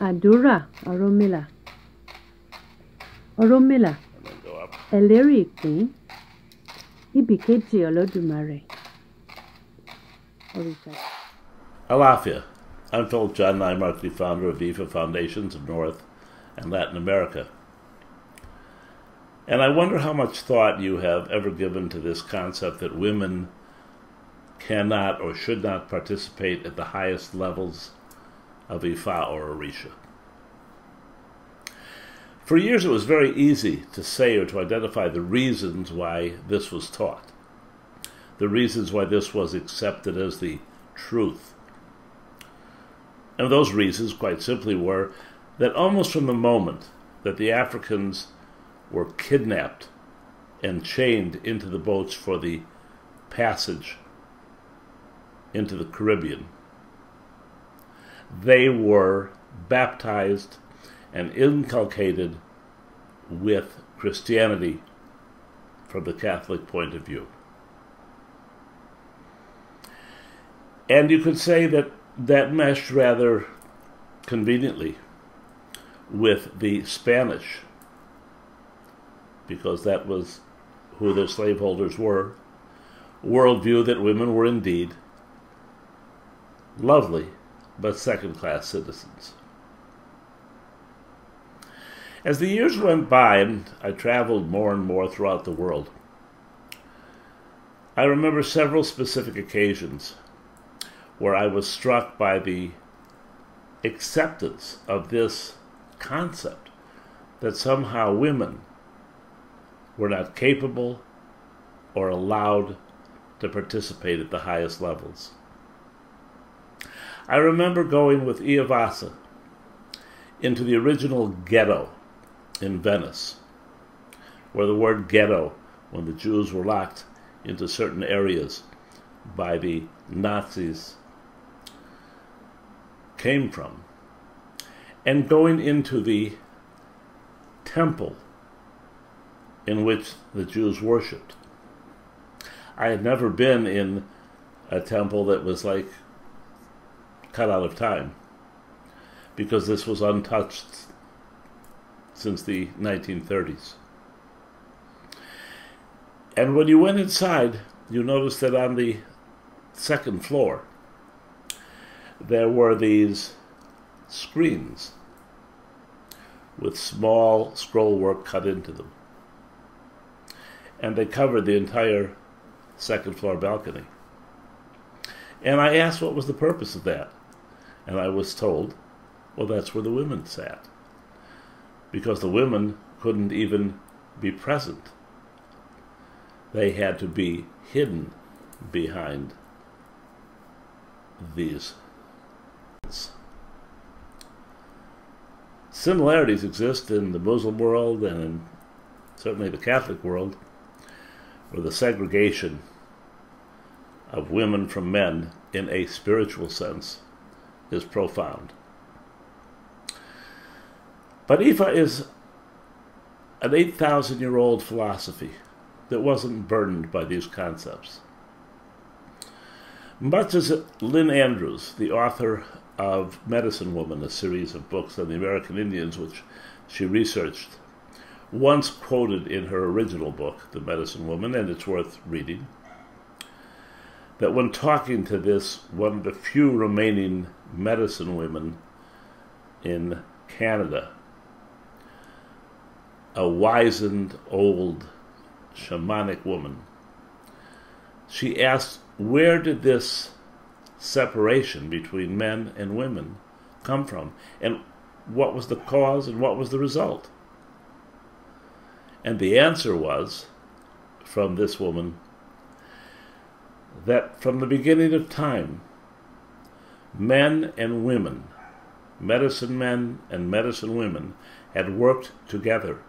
Àdúrà Ọ̀rúnmìlà. Ọ̀rúnmìlà, ẹlẹ́rìí ìpín, ibì kejì Olódùmarè. Alafia. I'm Philip John Nymark, the founder of Ifa Foundations of North and Latin America. And I wonder how much thought you have ever given to this concept that women cannot or should not participate at the highest levels of Ifa or Orisha. For years it was very easy to say or to identify the reasons why this was taught, the reasons why this was accepted as the truth. And those reasons, quite simply, were that almost from the moment that the Africans were kidnapped and chained into the boats for the passage into the Caribbean, they were baptized and inculcated with Christianity from the Catholic point of view. And you could say that that meshed rather conveniently with the Spanish, because that was who their slaveholders were, worldview that women were indeed lovely but second-class citizens. As the years went by and I traveled more and more throughout the world, I remember several specific occasions where I was struck by the acceptance of this concept that somehow women were not capable or allowed to participate at the highest levels. I remember going with Vassa into the original ghetto in Venice, where the word ghetto, when the Jews were locked into certain areas by the Nazis, came from, and going into the temple in which the Jews worshipped. I had never been in a temple that was like cut out of time, because this was untouched since the 1930s. And when you went inside, you noticed that on the second floor there were these screens with small scroll work cut into them, and they covered the entire second floor balcony. And I asked what was the purpose of that, and I was told, well, that's where the women sat, because the women couldn't even be present. They had to be hidden behind these. Similarities exist in the Muslim world and in certainly the Catholic world, where the segregation of women from men in a spiritual sense is profound. But Ifa is an 8,000-year-old philosophy that wasn't burdened by these concepts. Much as Lynn Andrews, the author of Medicine Woman, a series of books on the American Indians which she researched, once quoted in her original book, The Medicine Woman, and it's worth reading, that when talking to this, one of the few remaining medicine women in Canada, a wizened, old, shamanic woman, she asked, where did this separation between men and women come from? And what was the cause and what was the result? And the answer was, from this woman, that from the beginning of time, men and women, medicine men and medicine women, had worked together,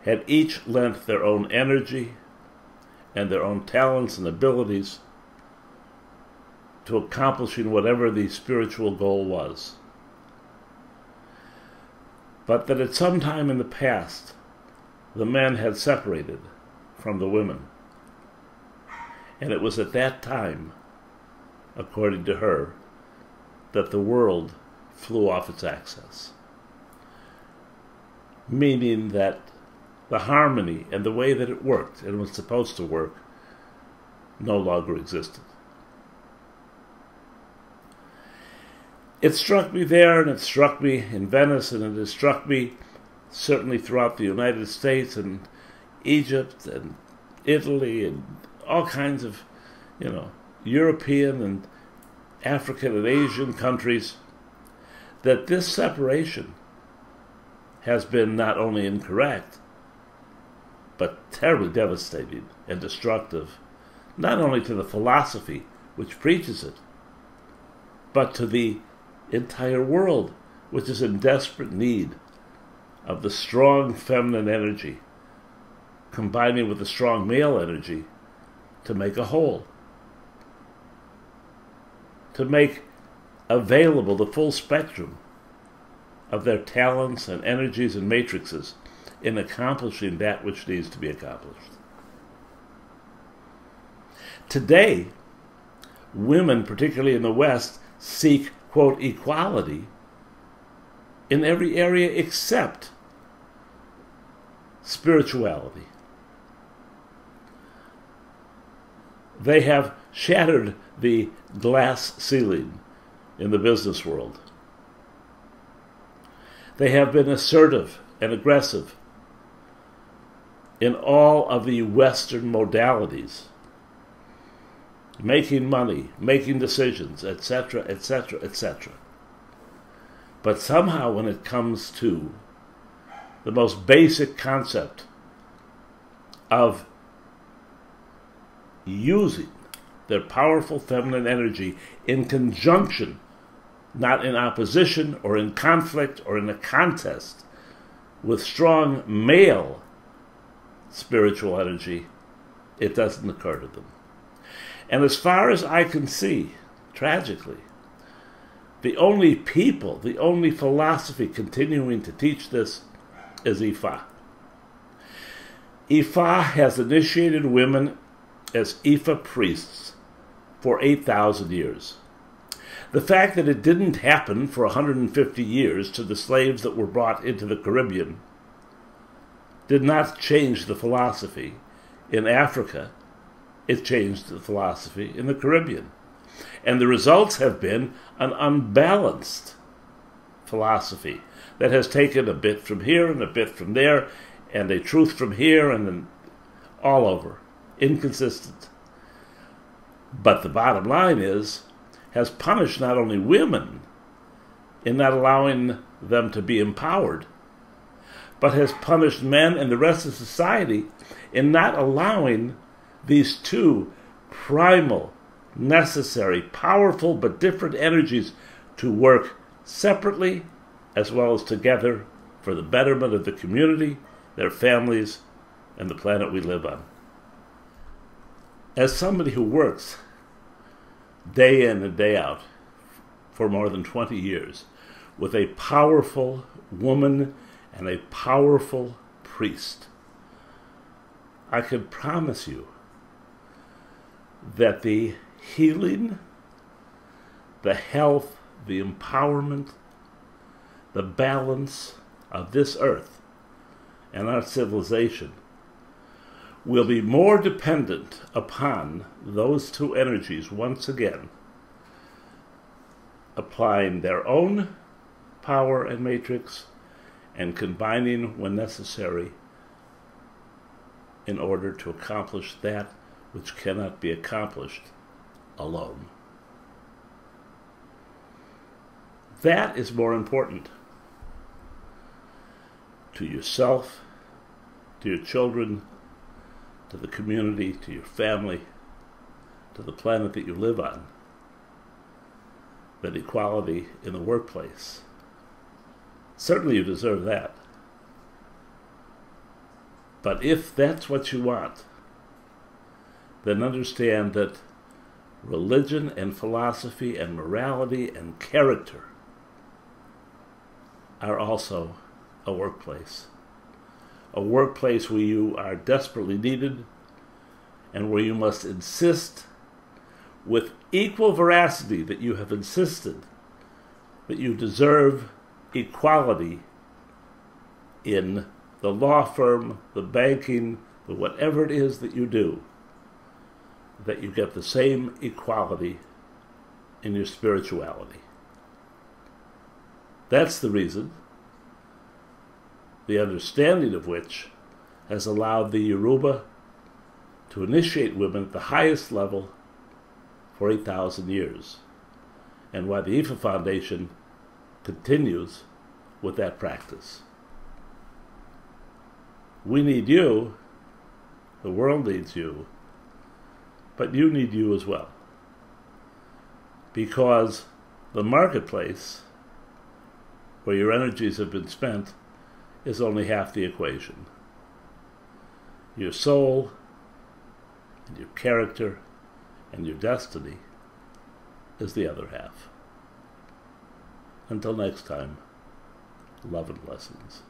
had each lent their own energy and their own talents and abilities to accomplishing whatever the spiritual goal was. But that at some time in the past, the men had separated from the women. And it was at that time, according to her, that the world flew off its axis, meaning that the harmony and the way that it worked and was supposed to work no longer existed. It struck me there, and it struck me in Venice, and it has struck me certainly throughout the United States and Egypt and Italy and all kinds of, European and African and Asian countries, that this separation has been not only incorrect, but terribly devastating and destructive, not only to the philosophy which preaches it, but to the entire world, which is in desperate need of the strong feminine energy combining with the strong male energy to make a whole, to make available the full spectrum of their talents and energies and matrices in accomplishing that which needs to be accomplished. Today, women, particularly in the West, seek, quote, equality in every area except spirituality. They have shattered the glass ceiling in the business world. They have been assertive and aggressive in all of the Western modalities, making money, making decisions, etc., etc., etc. But somehow when it comes to the most basic concept of using their powerful feminine energy in conjunction, not in opposition or in conflict or in a contest, with strong male spiritual energy, it doesn't occur to them. And as far as I can see, tragically, the only people, the only philosophy continuing to teach this is Ifa. Ifa has initiated women as Ifa priests for 8,000 years. The fact that it didn't happen for 150 years to the slaves that were brought into the Caribbean did not change the philosophy in Africa. It changed the philosophy in the Caribbean. And the results have been an unbalanced philosophy that has taken a bit from here and a bit from there, and a truth from here and then all over. Inconsistent. But the bottom line has punished not only women in not allowing them to be empowered, but has punished men and the rest of society in not allowing these two primal, necessary, powerful but different energies to work separately as well as together for the betterment of the community, their families, and the planet we live on. As somebody who works day in and day out for more than 20 years with a powerful woman and a powerful priest, I can promise you that the healing, the health, the empowerment, the balance of this earth and our civilization will be more dependent upon those two energies once again applying their own power and matrix and combining when necessary in order to accomplish that which cannot be accomplished alone. That is more important to yourself, to your children, to the community, to your family, to the planet that you live on, than equality in the workplace. Certainly you deserve that. But if that's what you want, then understand that religion and philosophy and morality and character are also a workplace. A workplace where you are desperately needed and where you must insist with equal veracity that you have insisted that you deserve equality in the law firm, the banking, the whatever it is that you do, that you get the same equality in your spirituality. That's the reason, the understanding of which has allowed the Yoruba to initiate women at the highest level for 8,000 years, and why the Ifa Foundation continues with that practice. We need you, the world needs you, but you need you as well. Because the marketplace, where your energies have been spent, is only half the equation. Your soul, and your character, and your destiny is the other half. Until next time, love and blessings.